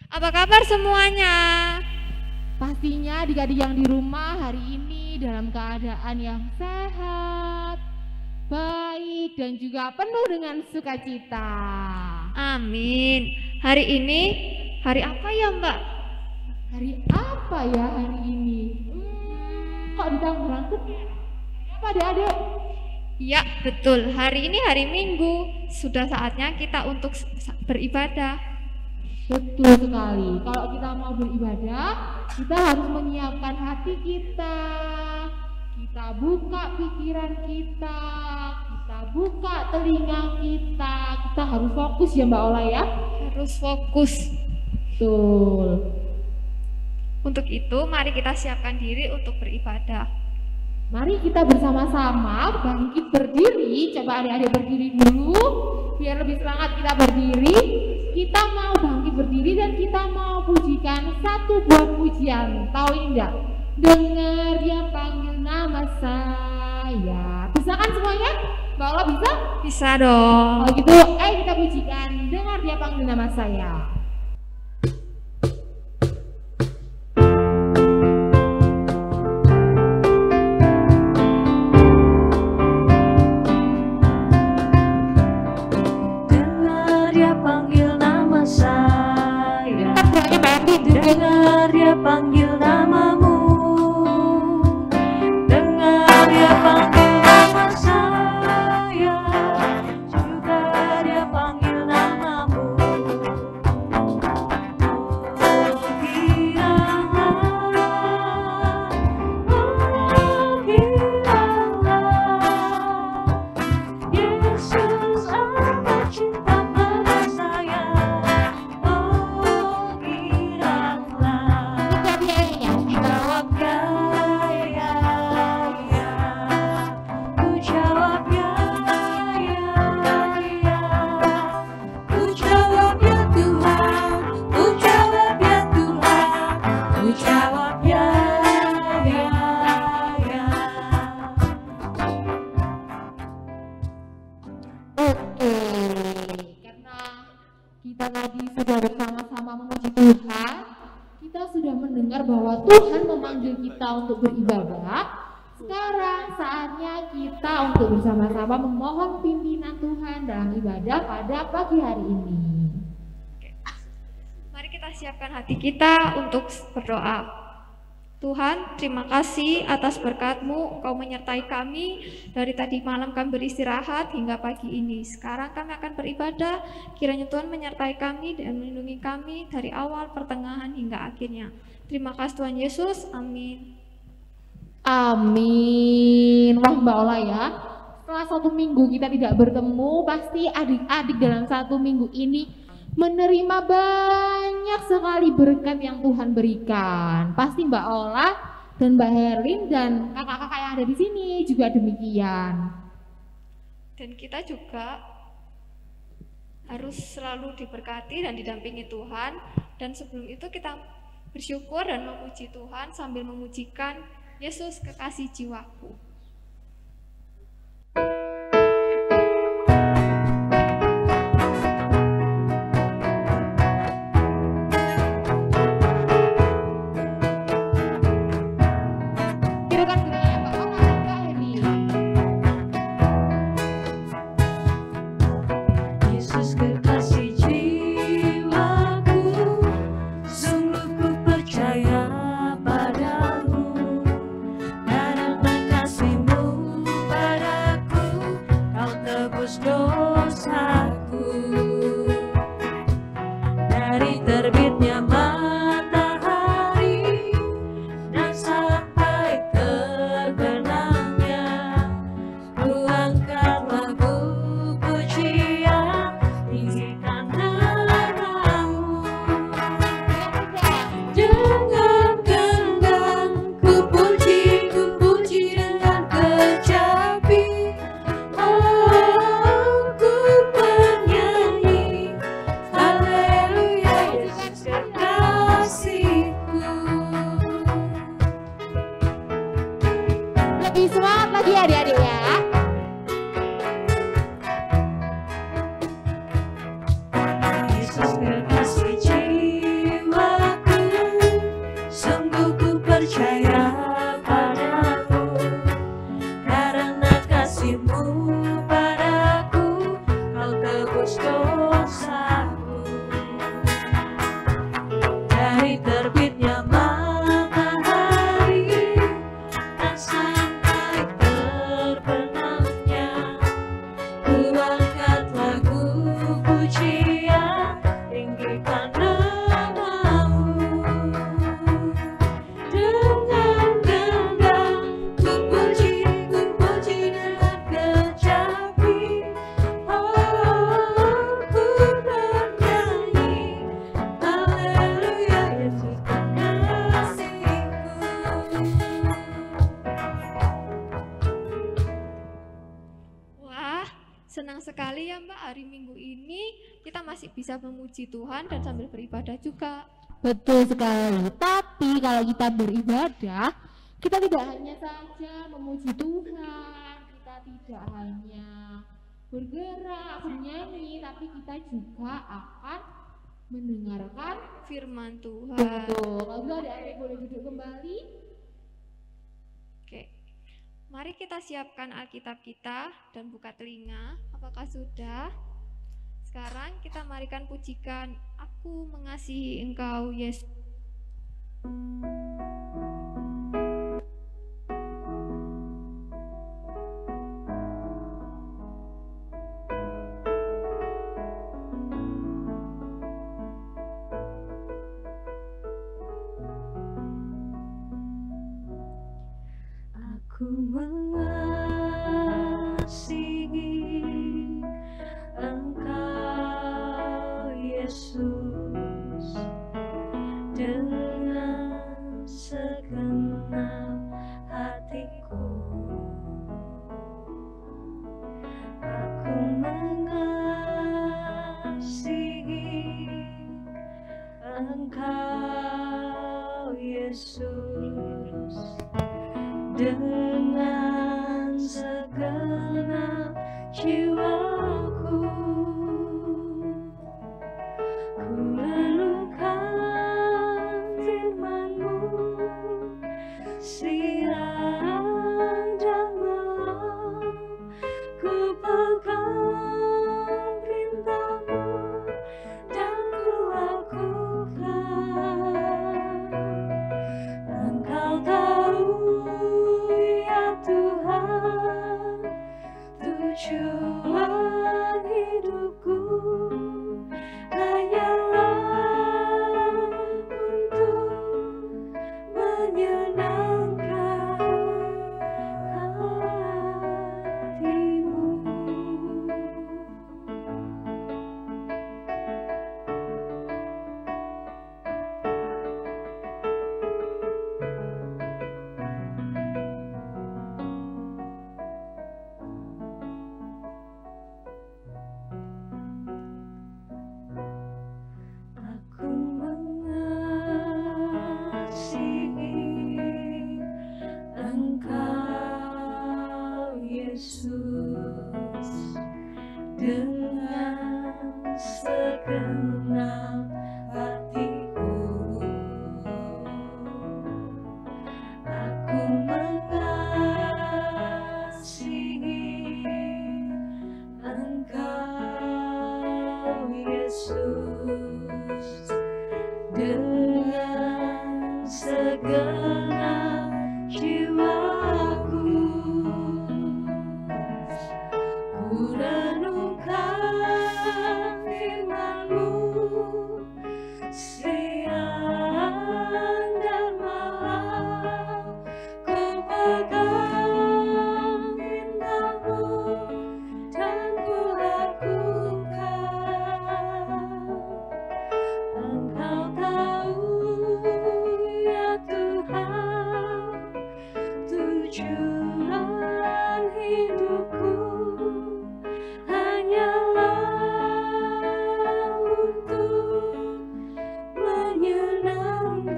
Apa kabar semuanya? Pastinya adik-adik yang di rumah hari ini dalam keadaan yang sehat, baik dan juga penuh dengan sukacita. Amin. Hari ini hari apa ya Mbak? Hari apa ya hari ini? Kok di Tangerang tuh apa adik-adik? Ya betul, hari ini hari Minggu. Sudah saatnya kita untuk beribadah. Betul sekali. Kalau kita mau beribadah, kita harus menyiapkan hati kita. Kita buka pikiran kita buka telinga kita. Kita harus fokus ya Mbak Ola ya. Harus fokus. Betul. Untuk itu, mari kita siapkan diri untuk beribadah. Mari kita bersama-sama bangkit berdiri. Coba adik-adik berdiri dulu, biar lebih semangat kita berdiri. Kita mau bangkit berdiri dan kita mau pujikan satu buah pujian. Tahu ini enggak? Dengar dia panggil nama saya. Bisa kan semuanya? Mbak Ola bisa? Bisa dong. Kalau gitu, kita pujikan dengar dia panggil nama saya. Dengar dia panggil namamu, dengar dia panggil nama saya, juga dia panggil namamu. Oh hilanglah, Yesus amat cinta pada saya. Kita tadi sudah bersama-sama memuji Tuhan. Kita sudah mendengar bahwa Tuhan memanggil kita untuk beribadah. Sekarang saatnya kita untuk bersama-sama memohon pimpinan Tuhan dalam ibadah pada pagi hari ini. Mari kita siapkan hati kita untuk berdoa. Tuhan, terima kasih atas berkat-Mu, Engkau menyertai kami dari tadi malam kami beristirahat hingga pagi ini. Sekarang kami akan beribadah, kiranya Tuhan menyertai kami dan melindungi kami dari awal, pertengahan hingga akhirnya. Terima kasih Tuhan Yesus, amin. Amin. Wah Mbak Ola ya, setelah 1 minggu kita tidak bertemu, pasti adik-adik dalam 1 minggu ini menerima banyak sekali berkat yang Tuhan berikan. Pasti Mbak Ola dan Mbak Herlin dan kakak-kakak yang ada di sini juga demikian. Dan kita juga harus selalu diberkati dan didampingi Tuhan. Dan sebelum itu kita bersyukur dan memuji Tuhan sambil memujikan Yesus kekasih jiwaku. sekali ya Mbak, hari Minggu ini kita masih bisa memuji Tuhan dan sambil beribadah juga. Betul sekali. Tapi kalau kita beribadah, kita tidak hanya saja memuji Tuhan, kita tidak hanya bergerak, bernyanyi, tapi kita juga akan mendengarkan Firman Tuhan. Betul. Kalau adik-adik boleh duduk kembali. Oke. Mari kita siapkan Alkitab kita dan buka telinga. Apakah sudah? Sekarang kita marikan pujikan Aku Mengasihi Engkau Yesus. Aku mengasihi Engkau Yesus dengan segenap hatiku. Aku mengasihi Engkau Yesus dengan segenap jiwaku. Ku renungkan firman-Mu siang dan malam, ku pegang perintah-Mu dan ku lakukan. Engkau tahu ya Tuhan, tujuan hidupku hanyalah untuk menyenangkan hati-Mu. Aku mengasihi Engkau Yesus dengan segenap hatiku. Aku mengasihi Engkau Yesus dengan segenap jiwaku. Ku renungkan firman-Mu siang dan malam, ku pegang perintah-Mu dan ku lakukan. Engkau tahu ya Tuhan, tujuan hidupku hanyalah untuk menyenangkan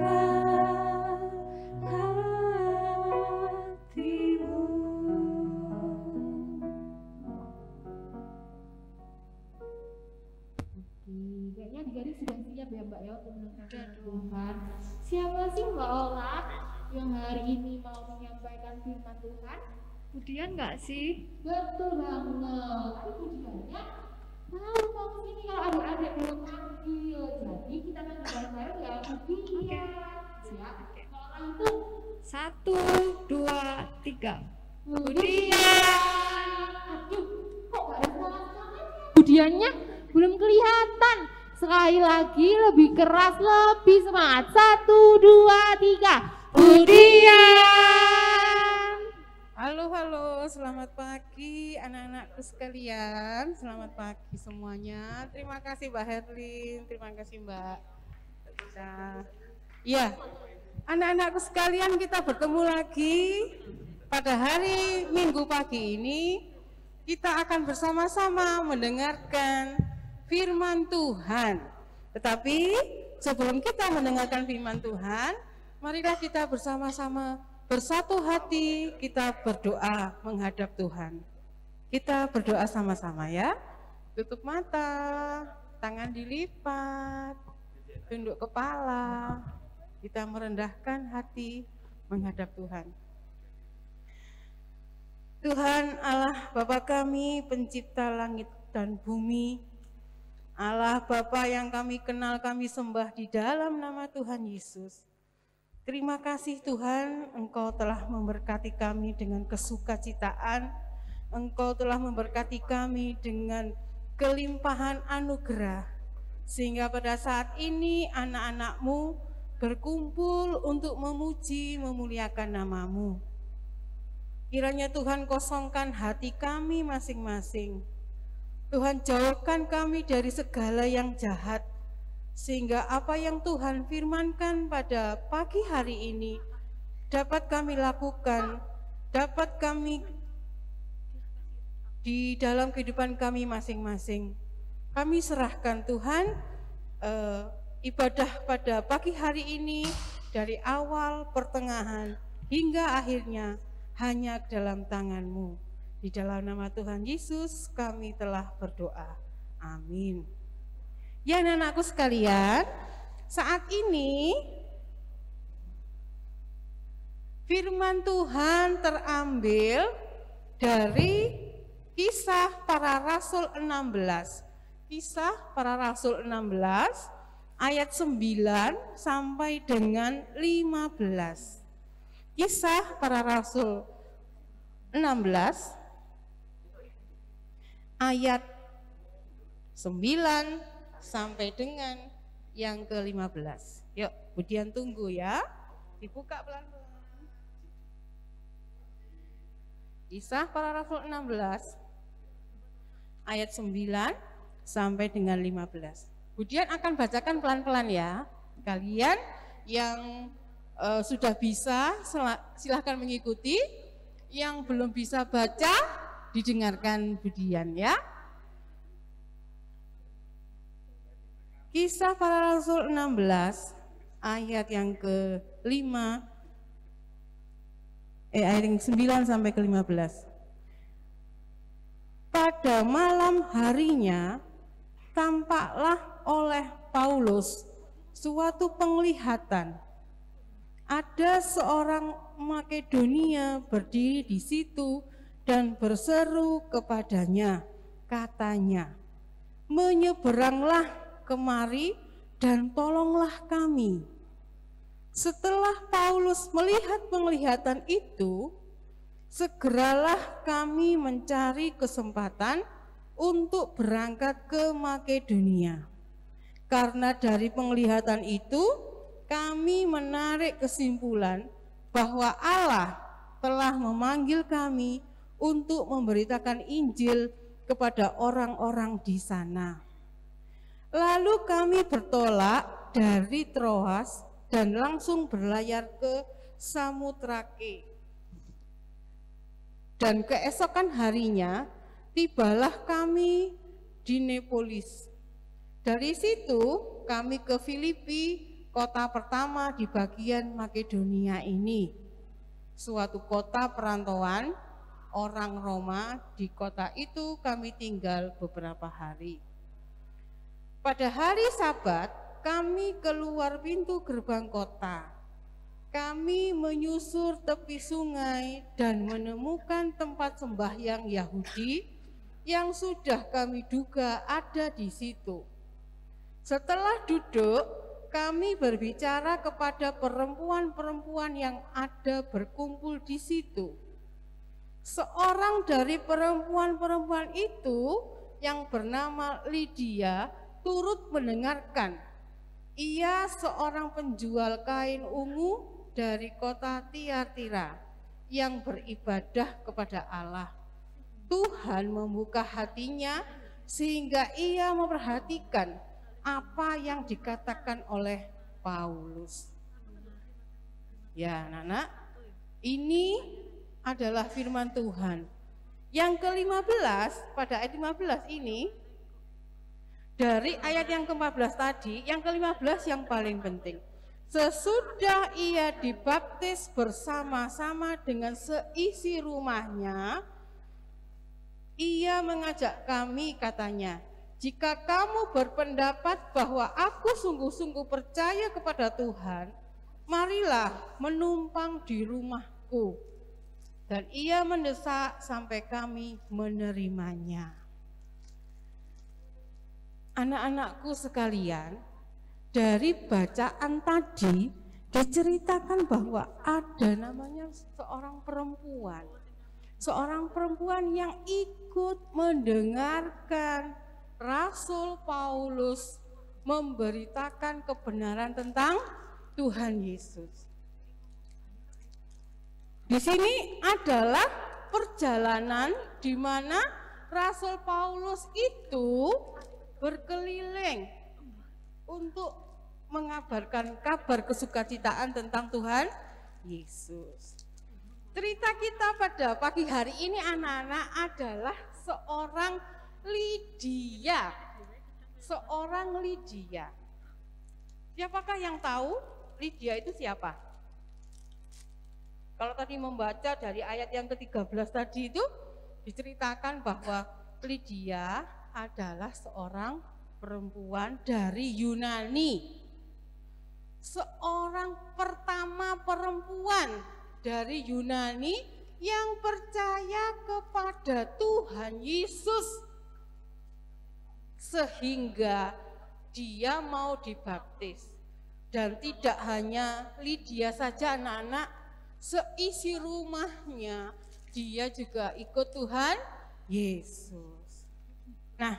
hati-Mu. Kayaknya adik-adik sudah siap ya Mbak ya untuk mendengarkan Tuhan. Siapa sih Mbak Ola yang hari ini mau menyampaikan firman Tuhan? Budian nggak sih? Betul banget. Tapi Budiannya mau kesini kalau adik-adik belum panggil. Jadi kita panggil bareng-bareng ya Budian. Siap. Kalau itu 1, 2, 3. Budian. Aduh, kok gak ada suara-suaranya? Budiannya belum kelihatan. Sekali lagi lebih keras, lebih semangat. 1, 2, 3. Budian. Halo, selamat pagi anak-anakku sekalian. Selamat pagi semuanya. Terima kasih Mbak Herlin, terima kasih Mbak. Ya, anak-anakku sekalian, kita bertemu lagi pada hari Minggu pagi ini kita akan bersama-sama mendengarkan firman Tuhan. Tetapi sebelum kita mendengarkan firman Tuhan, marilah kita bersama-sama bersatu hati, kita berdoa menghadap Tuhan. Kita berdoa sama-sama ya. Tutup mata, tangan dilipat, tunduk kepala. Kita merendahkan hati menghadap Tuhan. Tuhan Allah Bapa kami, pencipta langit dan bumi, Allah Bapa yang kami kenal, kami sembah di dalam nama Tuhan Yesus. Terima kasih Tuhan, Engkau telah memberkati kami dengan kesukacitaan, Engkau telah memberkati kami dengan kelimpahan anugerah, sehingga pada saat ini anak-anak-Mu berkumpul untuk memuji, memuliakan nama-Mu. Kiranya Tuhan kosongkan hati kami masing-masing. Tuhan jauhkan kami dari segala yang jahat, sehingga apa yang Tuhan firmankan pada pagi hari ini dapat kami lakukan, dapat kami di dalam kehidupan kami masing-masing. Kami serahkan Tuhan ibadah pada pagi hari ini dari awal, pertengahan, hingga akhirnya hanya dalam tangan-Mu. Di dalam nama Tuhan Yesus kami telah berdoa. Amin. Ya anak-anakku sekalian, saat ini firman Tuhan terambil dari Kisah Para Rasul 16. Kisah Para Rasul 16 ayat 9 sampai dengan 15. Kisah Para Rasul 16 ayat 9 sampai dengan yang ke-15. Yuk, Budian tunggu ya. Dibuka pelan-pelan. Kisah Para Rasul 16 ayat 9 sampai dengan 15. Budian akan bacakan pelan-pelan ya. Kalian yang sudah bisa silahkan mengikuti, yang belum bisa baca didengarkan Budian ya. Kisah Para Rasul 16 ayat yang ke-5 ayat yang 9 sampai ke-15. Pada malam harinya tampaklah oleh Paulus suatu penglihatan. Ada seorang Makedonia berdiri di situ dan berseru kepadanya, katanya, "Menyeberanglah kemari dan tolonglah kami." Setelah Paulus melihat penglihatan itu, segeralah kami mencari kesempatan untuk berangkat ke Makedonia. Karena dari penglihatan itu kami menarik kesimpulan bahwa Allah telah memanggil kami untuk memberitakan Injil kepada orang-orang di sana. Lalu kami bertolak dari Troas dan langsung berlayar ke Samotrake. Dan keesokan harinya tibalah kami di Neapolis. Dari situ kami ke Filipi, kota pertama di bagian Makedonia ini. Suatu kota perantauan orang Roma. Di kota itu kami tinggal beberapa hari. Pada hari Sabat kami keluar pintu gerbang kota. Kami menyusur tepi sungai dan menemukan tempat sembahyang Yahudi yang sudah kami duga ada di situ. Setelah duduk, kami berbicara kepada perempuan-perempuan yang ada berkumpul di situ. Seorang dari perempuan-perempuan itu yang bernama Lydia turut mendengarkan. Ia seorang penjual kain ungu dari kota Tiatira yang beribadah kepada Allah. Tuhan membuka hatinya sehingga ia memperhatikan apa yang dikatakan oleh Paulus. Ya anak-anak, ini adalah firman Tuhan Yang ke-15, pada ayat 15 ini, dari ayat yang ke-14 tadi, yang ke-15 yang paling penting. Sesudah ia dibaptis bersama-sama dengan seisi rumahnya, ia mengajak kami, katanya, jika kamu berpendapat bahwa aku sungguh-sungguh percaya kepada Tuhan, marilah menumpang di rumahku. Dan ia mendesak sampai kami menerimanya. Anak-anakku sekalian, dari bacaan tadi diceritakan bahwa ada namanya seorang perempuan. Seorang perempuan yang ikut mendengarkan Rasul Paulus memberitakan kebenaran tentang Tuhan Yesus. Di sini adalah perjalanan di mana Rasul Paulus itu berkeliling untuk mengabarkan kabar kesukacitaan tentang Tuhan Yesus. Cerita kita pada pagi hari ini anak-anak adalah seorang Lydia. Seorang Lydia. Siapakah yang tahu Lydia itu siapa? Kalau tadi membaca dari ayat yang ke-13 tadi itu diceritakan bahwa Lydia adalah seorang perempuan dari Yunani. Seorang pertama perempuan dari Yunani yang percaya kepada Tuhan Yesus. Sehingga dia mau dibaptis. Dan tidak hanya Lydia saja anak-anak, seisi rumahnya dia juga ikut Tuhan Yesus. Nah,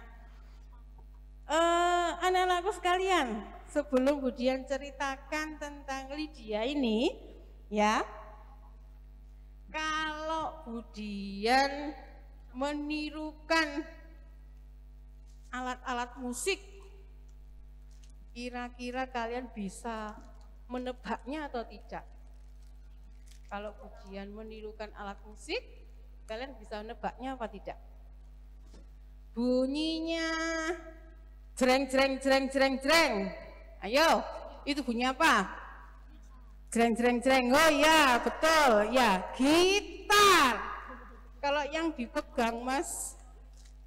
anak-anakku sekalian, sebelum Budian ceritakan tentang Lydia ini, ya, kalau Budian menirukan alat-alat musik, kira-kira kalian bisa menebaknya atau tidak? Kalau Budian menirukan alat musik, kalian bisa menebaknya apa tidak? Bunyinya jreng jreng jreng jreng jreng. Ayo, itu bunyi apa? Jreng jreng jreng. Oh ya, betul. Ya, gitar. Kalau yang dipegang Mas,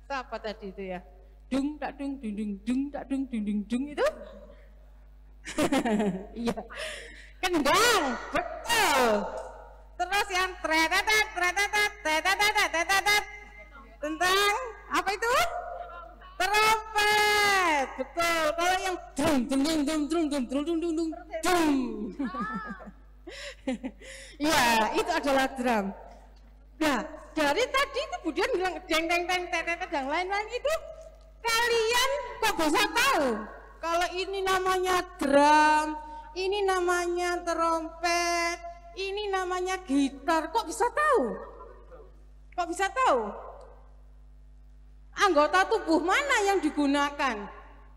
apa tadi itu ya? Dung tak dung dung dung dung tak dung dung dung dung itu? Iya. Kendang, betul. Terus yang tretetet tretetet tretetet tretetet tentang apa itu? Trompet, betul. Kalau yang drum drum drum drum drum drum drum drum drum drum, ya itu adalah drum. Nah dari tadi itu kemudian bilang deng deng deng tetetet dan lain-lain itu, kalian kok bisa tahu kalau ini namanya drum, ini namanya trompet, ini namanya gitar? Kok bisa tahu? Kok bisa tahu? Anggota tubuh mana yang digunakan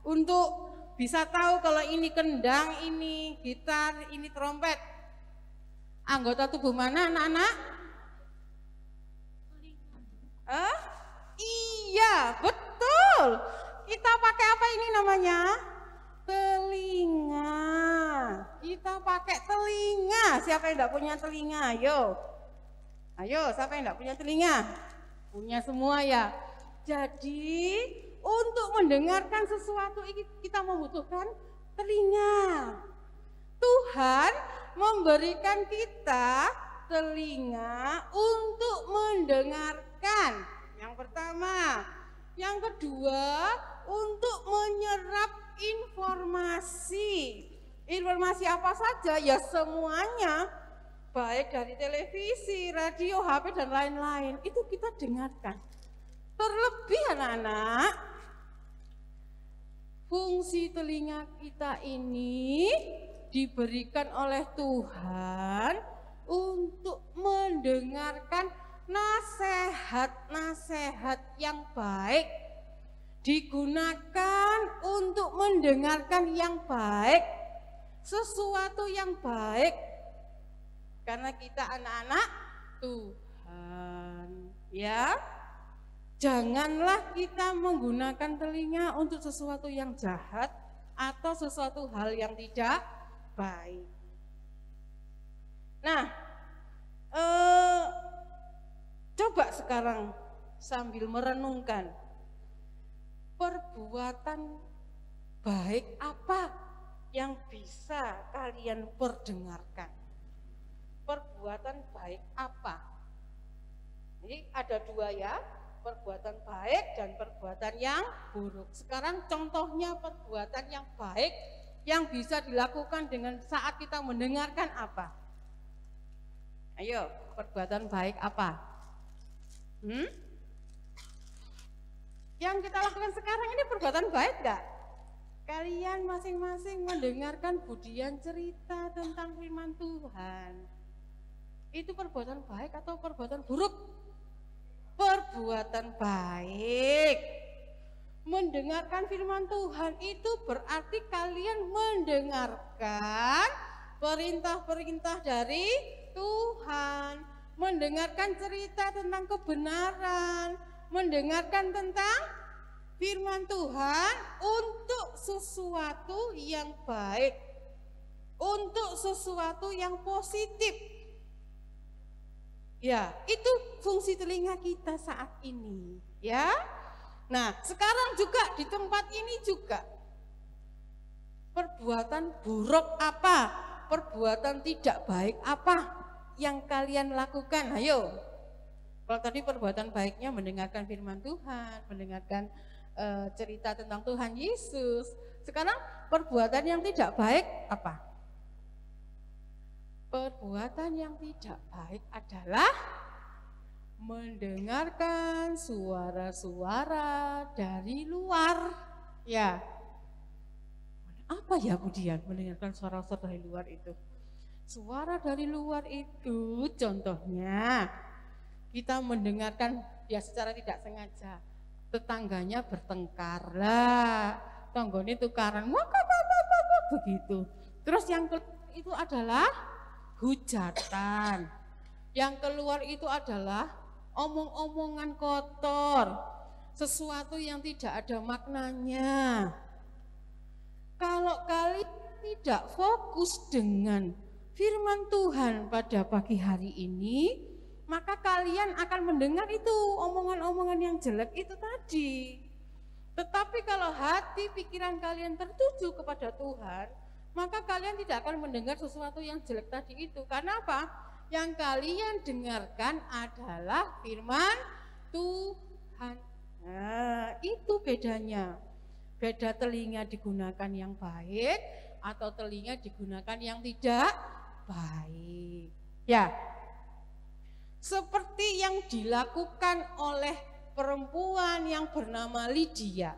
untuk bisa tahu kalau ini kendang, ini gitar, ini trompet? Anggota tubuh mana anak-anak? Iya, betul. Kita pakai apa ini namanya? Telinga. Kita pakai telinga. Siapa yang tidak punya telinga? Ayo. Ayo, siapa yang tidak punya telinga? Punya semua ya. Jadi, untuk mendengarkan sesuatu kita membutuhkan telinga. Tuhan memberikan kita telinga untuk mendengarkan. Yang pertama. Yang kedua, untuk menyerap informasi. Informasi apa saja? Ya semuanya. Baik dari televisi, radio, HP, dan lain-lain. Itu kita dengarkan. Terlebih anak-anak, fungsi telinga kita ini diberikan oleh Tuhan untuk mendengarkan nasihat-nasihat yang baik, digunakan untuk mendengarkan yang baik, sesuatu yang baik, karena kita anak-anak Tuhan, ya. Janganlah kita menggunakan telinga untuk sesuatu yang jahat atau sesuatu hal yang tidak baik. Nah, coba sekarang sambil merenungkan, perbuatan baik apa yang bisa kalian perdengarkan? Perbuatan baik apa? Ini ada dua ya, perbuatan baik dan perbuatan yang buruk. Sekarang contohnya perbuatan yang baik yang bisa dilakukan dengan saat kita mendengarkan apa? Ayo, perbuatan baik apa? Yang kita lakukan sekarang ini perbuatan baik enggak? Kalian masing-masing mendengarkan Budian cerita tentang firman Tuhan. Itu perbuatan baik atau perbuatan buruk? Perbuatan baik. Mendengarkan firman Tuhan itu berarti kalian mendengarkan perintah-perintah dari Tuhan, mendengarkan cerita tentang kebenaran, mendengarkan tentang firman Tuhan untuk sesuatu yang baik, untuk sesuatu yang positif. Ya, itu fungsi telinga kita saat ini, ya. Nah, sekarang juga di tempat ini juga perbuatan buruk apa? Perbuatan tidak baik apa yang kalian lakukan? Ayo. Kalau tadi perbuatan baiknya mendengarkan firman Tuhan, mendengarkan cerita tentang Tuhan Yesus. Sekarang perbuatan yang tidak baik apa? Perbuatan yang tidak baik adalah mendengarkan suara-suara dari luar. Ya. Apa ya Budian mendengarkan suara-suara dari luar itu? Suara dari luar itu contohnya kita mendengarkan ya secara tidak sengaja tetangganya bertengkar lah, tanggane tukaran begitu. Terus yang itu adalah hujatan. Yang keluar itu adalah omong-omongan kotor, sesuatu yang tidak ada maknanya. Kalau kalian tidak fokus dengan firman Tuhan pada pagi hari ini, maka kalian akan mendengar itu omongan-omongan yang jelek itu tadi. Tetapi kalau hati pikiran kalian tertuju kepada Tuhan, maka kalian tidak akan mendengar sesuatu yang jelek tadi itu. Karena apa? Yang kalian dengarkan adalah firman Tuhan. Nah, itu bedanya. Beda telinga digunakan yang baik atau telinga digunakan yang tidak baik. Ya, seperti yang dilakukan oleh perempuan yang bernama Lydia.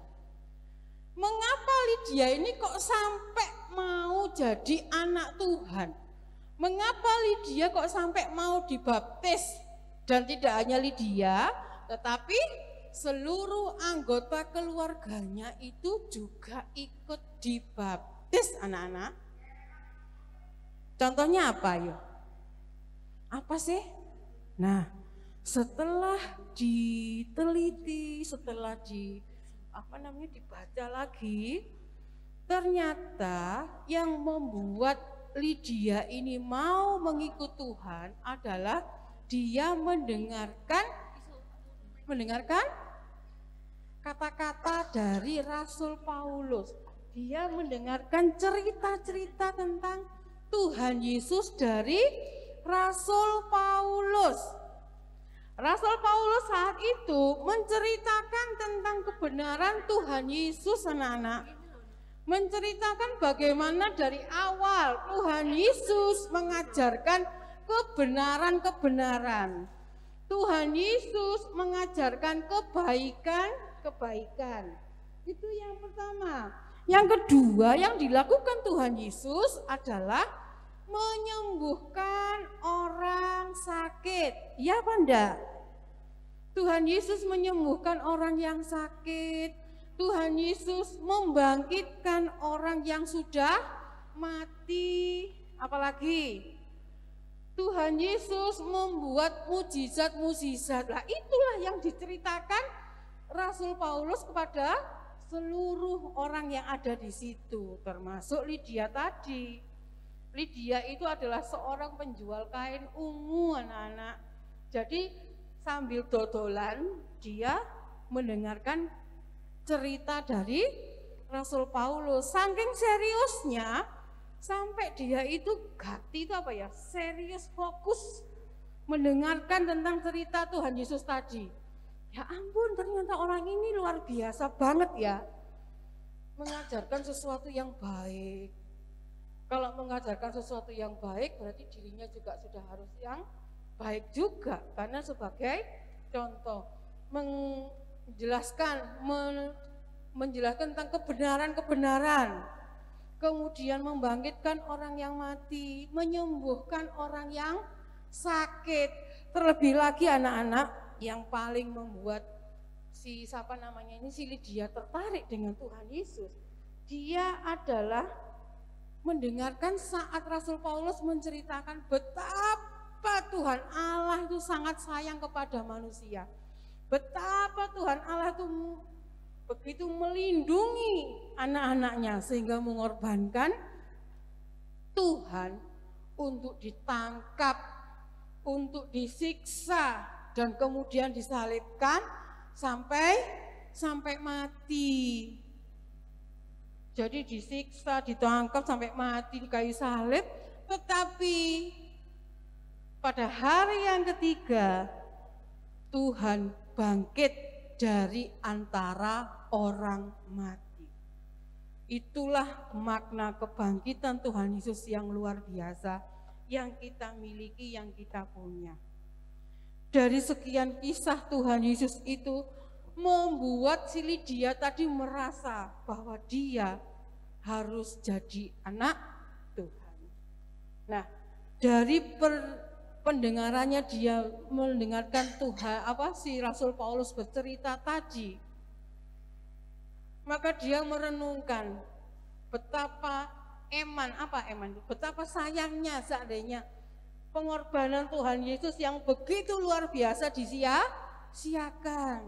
Mengapa Lydia ini kok sampai mau jadi anak Tuhan? Mengapa Lydia kok sampai mau dibaptis? Dan tidak hanya Lydia, tetapi seluruh anggota keluarganya itu juga ikut dibaptis, anak-anak. Contohnya apa yuk? Apa sih? Nah, setelah diteliti, setelah dibaca lagi, ternyata yang membuat Lydia ini mau mengikut Tuhan adalah dia mendengarkan kata-kata dari Rasul Paulus. Dia mendengarkan cerita-cerita tentang Tuhan Yesus dari Rasul Paulus. Rasul Paulus saat itu menceritakan tentang kebenaran Tuhan Yesus, anak-anak. Menceritakan bagaimana dari awal Tuhan Yesus mengajarkan kebenaran-kebenaran. Tuhan Yesus mengajarkan kebaikan-kebaikan. Itu yang pertama. Yang kedua yang dilakukan Tuhan Yesus adalah menyembuhkan orang sakit. Ya apa enggak? Tuhan Yesus menyembuhkan orang yang sakit. Tuhan Yesus membangkitkan orang yang sudah mati. Apalagi Tuhan Yesus membuat mujizat-mujizat. Lah itulah yang diceritakan Rasul Paulus kepada seluruh orang yang ada di situ, termasuk Lydia tadi. Lydia itu adalah seorang penjual kain ungu, anak-anak. Jadi sambil dodolan dia mendengarkan cerita dari Rasul Paulus. Saking seriusnya sampai dia itu gati itu apa ya? Serius, fokus mendengarkan tentang cerita Tuhan Yesus tadi. Ya ampun, ternyata orang ini luar biasa banget ya. Mengajarkan sesuatu yang baik. Kalau mengajarkan sesuatu yang baik berarti dirinya juga sudah harus yang baik juga. Karena sebagai contoh menjelaskan tentang kebenaran-kebenaran. Kemudian membangkitkan orang yang mati, menyembuhkan orang yang sakit. Terlebih lagi anak-anak, yang paling membuat si Lydia tertarik dengan Tuhan Yesus. Dia adalah mendengarkan saat Rasul Paulus menceritakan betapa Tuhan Allah itu sangat sayang kepada manusia. Betapa Tuhan Allah itu begitu melindungi anak-anaknya sehingga mengorbankan Tuhan untuk ditangkap, untuk disiksa, dan kemudian disalibkan sampai mati. Jadi disiksa, ditangkap sampai mati di kayu salib, tetapi pada hari yang ketiga Tuhan bangkit dari antara orang mati. Itulah makna kebangkitan Tuhan Yesus yang luar biasa yang kita miliki, yang kita punya. Dari sekian kisah Tuhan Yesus itu membuat si Lydia tadi merasa bahwa dia harus jadi anak Tuhan. Nah, dari pendengarannya dia mendengarkan Tuhan si Rasul Paulus bercerita tadi, maka dia merenungkan betapa betapa sayangnya seandainya pengorbanan Tuhan Yesus yang begitu luar biasa disia-siakan.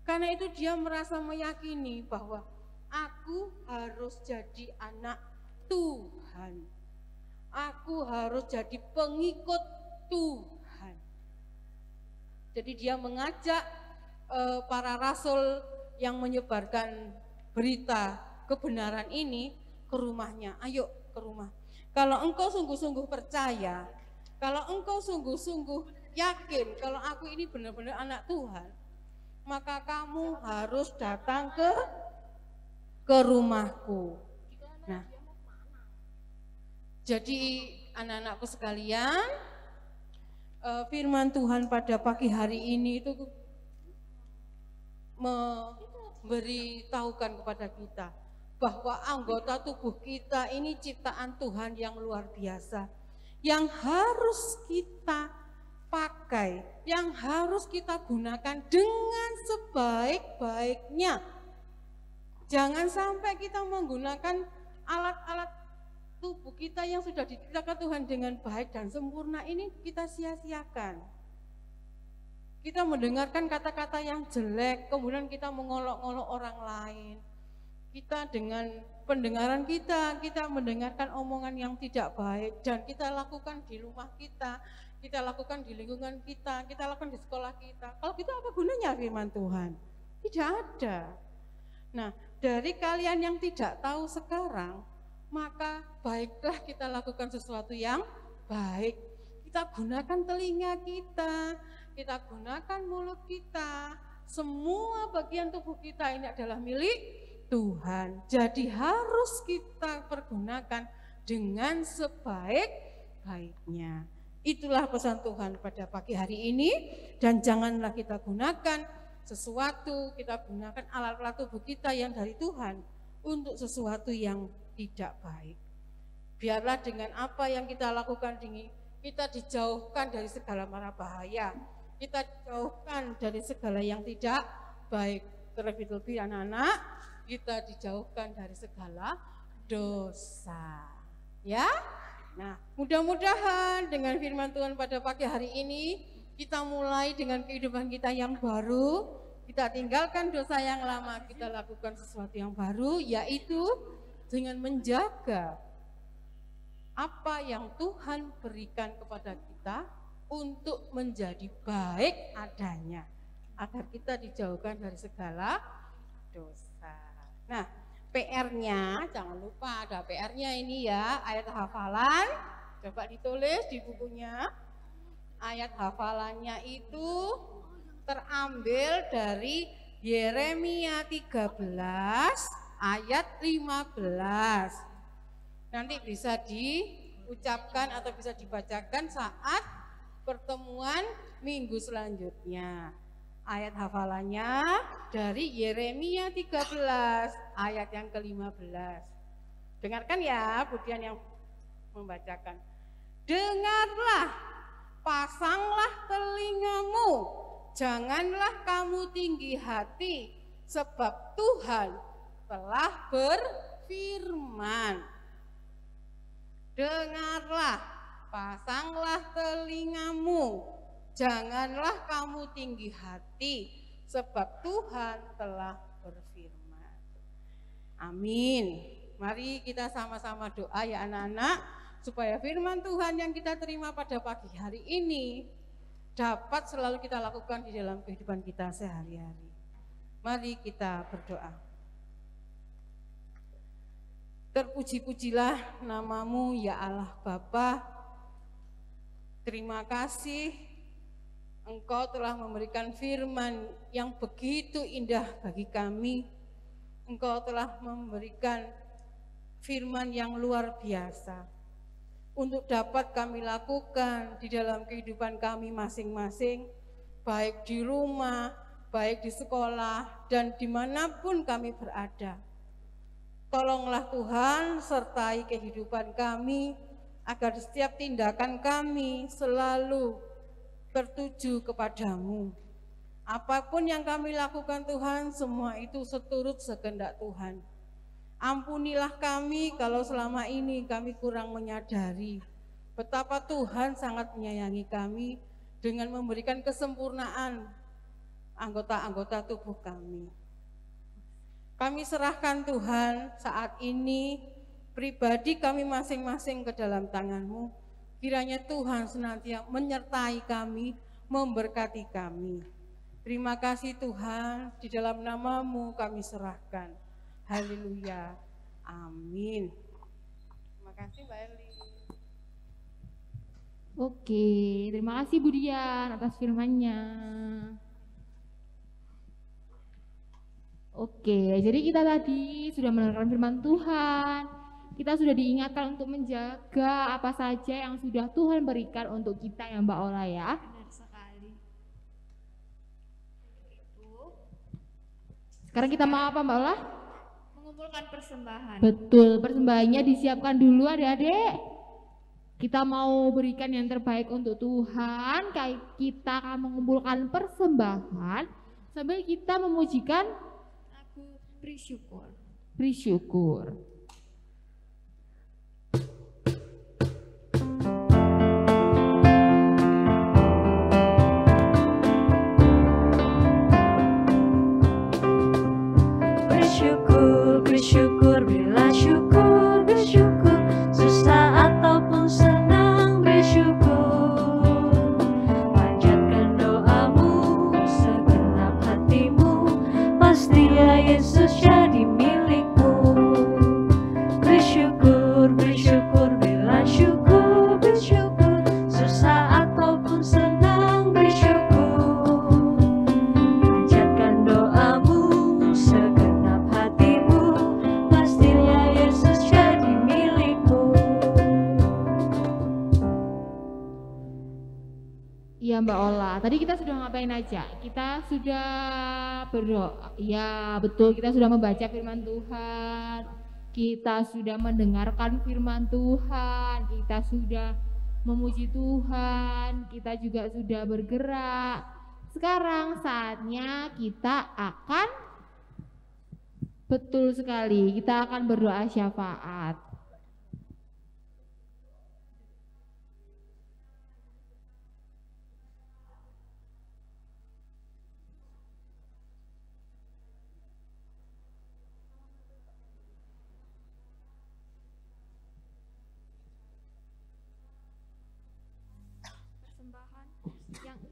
Karena itu dia merasa meyakini bahwa aku harus jadi anak Tuhan. Aku harus jadi pengikut Tuhan. Jadi dia mengajak para rasul yang menyebarkan berita kebenaran ini ke rumahnya. Ayo ke rumah. Kalau engkau sungguh-sungguh percaya, kalau engkau sungguh-sungguh yakin kalau aku ini benar-benar anak Tuhan, maka kamu harus datang ke rumahku. Nah, jadi anak-anakku sekalian, firman Tuhan pada pagi hari ini itu memberitahukan kepada kita bahwa anggota tubuh kita ini ciptaan Tuhan yang luar biasa, yang harus kita pakai, yang harus kita gunakan dengan sebaik-baiknya. Jangan sampai kita menggunakan alat-alat tubuh kita yang sudah diciptakan Tuhan dengan baik dan sempurna ini kita sia-siakan. Kita mendengarkan kata-kata yang jelek, kemudian kita mengolok-olok orang lain. Kita dengan pendengaran kita mendengarkan omongan yang tidak baik dan kita lakukan di rumah kita lakukan di lingkungan kita lakukan di sekolah kita. Kalau gitu apa gunanya firman Tuhan? Tidak ada. Nah, dari kalian yang tidak tahu sekarang, maka baiklah kita lakukan sesuatu yang baik. Kita gunakan telinga kita gunakan mulut kita, semua bagian tubuh kita ini adalah milik Tuhan. Jadi harus kita pergunakan dengan sebaik-baiknya. Itulah pesan Tuhan pada pagi hari ini, dan janganlah kita gunakan sesuatu, kita gunakan alat-alat tubuh kita yang dari Tuhan untuk sesuatu yang tidak baik. Biarlah dengan apa yang kita lakukan ini, kita dijauhkan dari segala mara bahaya, kita dijauhkan dari segala yang tidak baik. Terlebih-lebih anak-anak, kita dijauhkan dari segala dosa. Ya? Nah, mudah-mudahan dengan firman Tuhan pada pagi hari ini, kita mulai dengan kehidupan kita yang baru, Kita tinggalkan dosa yang lama, kita lakukan sesuatu yang baru, yaitu dengan menjaga apa yang Tuhan berikan kepada kita untuk menjadi baik adanya, agar kita dijauhkan dari segala dosa. Nah, PR-nya, jangan lupa ada PR-nya ini ya, ayat hafalan, coba ditulis di bukunya. Ayat hafalannya itu terambil dari Yeremia 13 ayat 15. Nanti bisa diucapkan atau bisa dibacakan saat pertemuan minggu selanjutnya. Ayat hafalannya dari Yeremia 13 ayat yang ke-15. Dengarkan ya, Budian yang membacakan. Dengarlah, pasanglah telingamu, janganlah kamu tinggi hati, sebab Tuhan telah berfirman. Dengarlah, pasanglah telingamu, janganlah kamu tinggi hati, sebab Tuhan telah berfirman. Amin. Mari kita sama-sama doa ya anak-anak, supaya firman Tuhan yang kita terima pada pagi hari ini dapat selalu kita lakukan di dalam kehidupan kita sehari-hari. Mari kita berdoa. Terpuji-pujilah namamu ya Allah Bapa. Terima kasih Engkau telah memberikan firman yang begitu indah bagi kami. Engkau telah memberikan firman yang luar biasa untuk dapat kami lakukan di dalam kehidupan kami masing-masing, baik di rumah, baik di sekolah, dan dimanapun kami berada. Tolonglah Tuhan, sertai kehidupan kami, agar setiap tindakan kami selalu tertuju kepadamu. Apapun yang kami lakukan Tuhan, semua itu seturut sekehendak Tuhan. Ampunilah kami kalau selama ini kami kurang menyadari betapa Tuhan sangat menyayangi kami dengan memberikan kesempurnaan anggota-anggota tubuh kami. Kami serahkan Tuhan saat ini pribadi kami masing-masing ke dalam tangan-Mu. Kiranya Tuhan senantiasa menyertai kami, memberkati kami. Terima kasih Tuhan, di dalam nama-Mu kami serahkan. Haleluya. Amin. Terima kasih Mbak Eli. Oke, terima kasih Bu Dian atas firman-Nya. Oke, jadi kita tadi sudah mendengarkan firman Tuhan. Kita sudah diingatkan untuk menjaga apa saja yang sudah Tuhan berikan untuk kita ya Mbak Ola ya. Benar sekali. Sekarang kita mau apa Mbak Ola? Mengumpulkan persembahan. Betul, persembahannya disiapkan dulu adik-adik. Kita mau berikan yang terbaik untuk Tuhan. Kita akan mengumpulkan persembahan sambil kita memujikan Aku bersyukur. bersyukur. Bersyukur, bersyukur, bila syukur, bersyukur, susah ataupun senang, bersyukur. Panjatkan doamu, segenap hatimu, pasti ya Yesus jadi milikmu. Bersyukur, bersyukur, bila syukur, bersyukur, susah ataupun senang, bersyukur. Panjatkan doamu, segenap hatimu, pastinya Yesus jadi milikmu. Iya Mbak Ola, tadi kita sudah ngapain aja? Kita sudah berdoa, ya betul, kita sudah membaca firman Tuhan, kita sudah mendengarkan firman Tuhan, kita sudah memuji Tuhan, kita juga sudah bergerak. Sekarang saatnya kita akan, betul sekali, kita akan berdoa syafaat.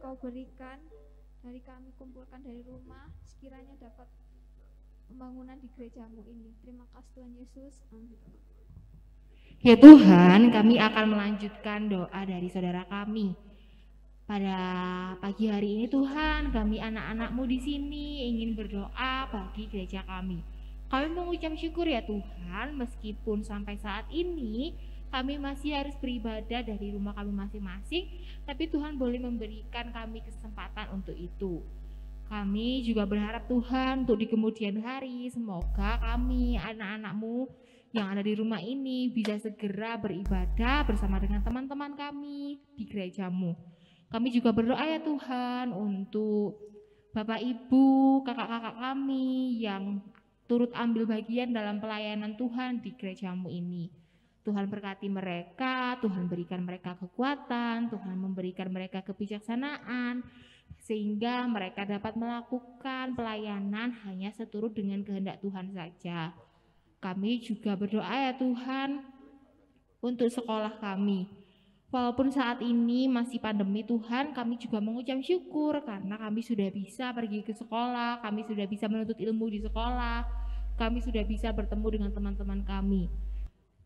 Engkau berikan dari kami kumpulkan dari rumah, sekiranya dapat pembangunan di gerejamu ini. Terima kasih Tuhan Yesus. Amin. Ya Tuhan, kami akan melanjutkan doa dari saudara kami. Pada pagi hari ini Tuhan, kami anak-anak-Mu di sini ingin berdoa bagi gereja kami. Kami mengucap syukur ya Tuhan, meskipun sampai saat ini kami masih harus beribadah dari rumah kami masing-masing, tapi Tuhan boleh memberikan kami kesempatan untuk itu. Kami juga berharap Tuhan untuk di kemudian hari, semoga kami anak-anak-Mu yang ada di rumah ini bisa segera beribadah bersama dengan teman-teman kami di gereja-Mu. Kami juga berdoa ya Tuhan untuk Bapak Ibu, kakak-kakak kami yang turut ambil bagian dalam pelayanan Tuhan di gereja-Mu ini. Tuhan berkati mereka, Tuhan berikan mereka kekuatan, Tuhan memberikan mereka kebijaksanaan, sehingga mereka dapat melakukan pelayanan hanya seturut dengan kehendak Tuhan saja. Kami juga berdoa ya Tuhan untuk sekolah kami. Walaupun saat ini masih pandemi Tuhan, kami juga mengucap syukur karena kami sudah bisa pergi ke sekolah, kami sudah bisa menuntut ilmu di sekolah, kami sudah bisa bertemu dengan teman-teman kami.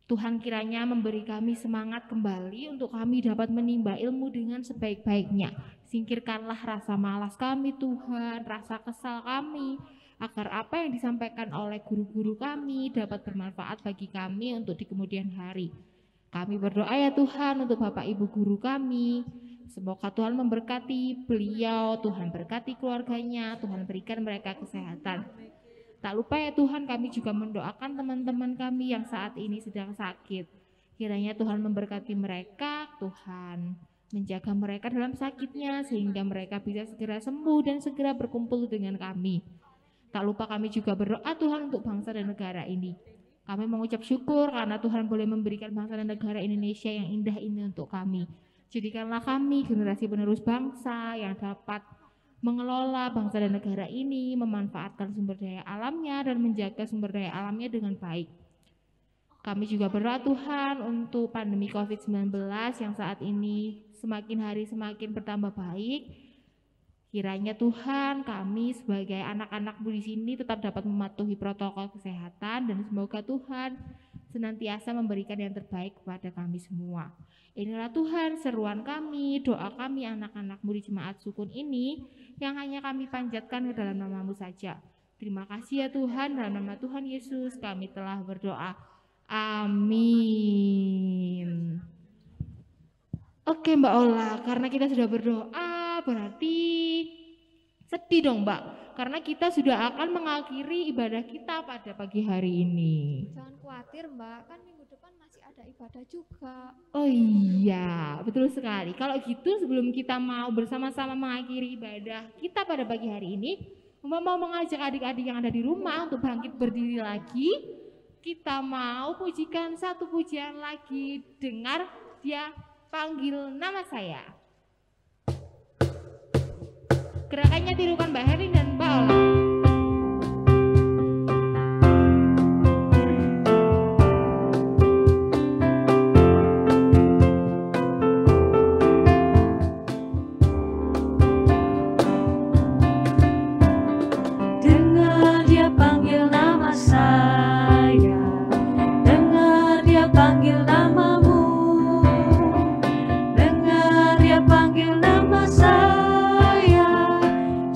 Tuhan kiranya memberi kami semangat kembali untuk kami dapat menimba ilmu dengan sebaik-baiknya. Singkirkanlah rasa malas kami Tuhan, rasa kesal kami, agar apa yang disampaikan oleh guru-guru kami dapat bermanfaat bagi kami untuk di kemudian hari. Kami berdoa ya Tuhan untuk Bapak Ibu guru kami. Semoga Tuhan memberkati beliau, Tuhan berkati keluarganya, Tuhan berikan mereka kesehatan. Tak lupa ya Tuhan, kami juga mendoakan teman-teman kami yang saat ini sedang sakit. Kiranya Tuhan memberkati mereka, Tuhan menjaga mereka dalam sakitnya sehingga mereka bisa segera sembuh dan segera berkumpul dengan kami. Tak lupa kami juga berdoa Tuhan untuk bangsa dan negara ini. Kami mengucap syukur karena Tuhan boleh memberikan bangsa dan negara Indonesia yang indah ini untuk kami. Jadikanlah kami generasi penerus bangsa yang dapat mengelola bangsa dan negara ini, memanfaatkan sumber daya alamnya dan menjaga sumber daya alamnya dengan baik. Kami juga berdoa Tuhan untuk pandemi COVID-19 yang saat ini semakin hari semakin bertambah baik. Kiranya Tuhan kami sebagai anak-anak-Mu di sini tetap dapat mematuhi protokol kesehatan dan semoga Tuhan senantiasa memberikan yang terbaik kepada kami semua. Inilah Tuhan seruan kami, doa kami anak-anak-Mu di Jemaat Sukun ini yang hanya kami panjatkan ke dalam nama-Mu saja. Terima kasih ya Tuhan, dalam nama Tuhan Yesus kami telah berdoa. Amin. Oke Mbak Ola, karena kita sudah berdoa berarti sedih dong Mbak, karena kita sudah akan mengakhiri ibadah kita pada pagi hari ini. Jangan khawatir Mbak, kan minggu depan masih ada ibadah juga. Oh iya, betul sekali. Kalau gitu sebelum kita mau bersama-sama mengakhiri ibadah kita pada pagi hari ini, Mbak mau mengajak adik-adik yang ada di rumah untuk bangkit berdiri lagi. Kita mau pujikan satu pujian lagi, dengar dia panggil nama saya. Gerakannya tirukan Mbak Herlin dan Mbak Ola. Dengar dia panggil nama saya, dengar dia panggil namamu, dengar dia panggil nama saya,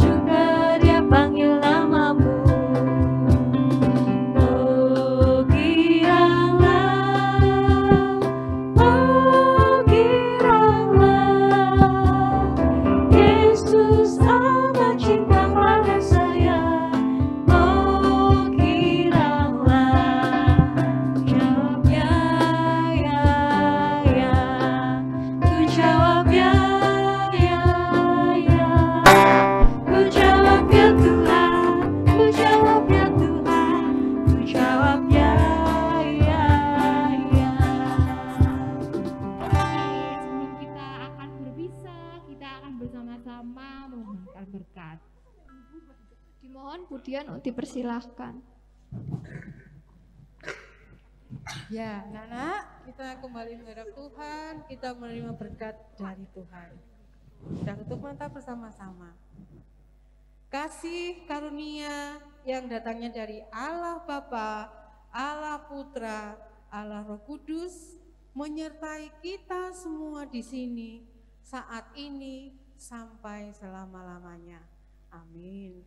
juga dia panggil namamu. Oh giranglah, Yesus amat cinta pada saya. Oh giranglah, jawabnya ya, ku jawab ya, ku jawab ya Tuhan, ku jawab ya Tuhan, ku jawab ya. Sebelum kita akan berpisah, kita akan bersama-sama memohonkan berkat. Dimohon Budian untuk dipersilahkan. Ya, Nana, kita kembali menghadap Tuhan, kita menerima berkat dari Tuhan. Kita tutup mata bersama-sama. Kasih karunia yang datangnya dari Allah Bapa, Allah Putra, Allah Roh Kudus menyertai kita semua di sini saat ini sampai selama-lamanya. Amin.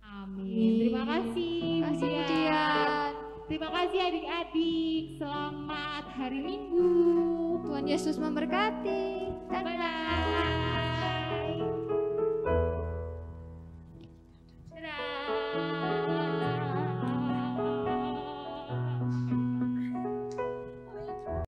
Amin. Terima kasih. Kasih Budian. Budian. Terima kasih adik-adik. Selamat hari Minggu. Tuhan Yesus memberkati. Bye.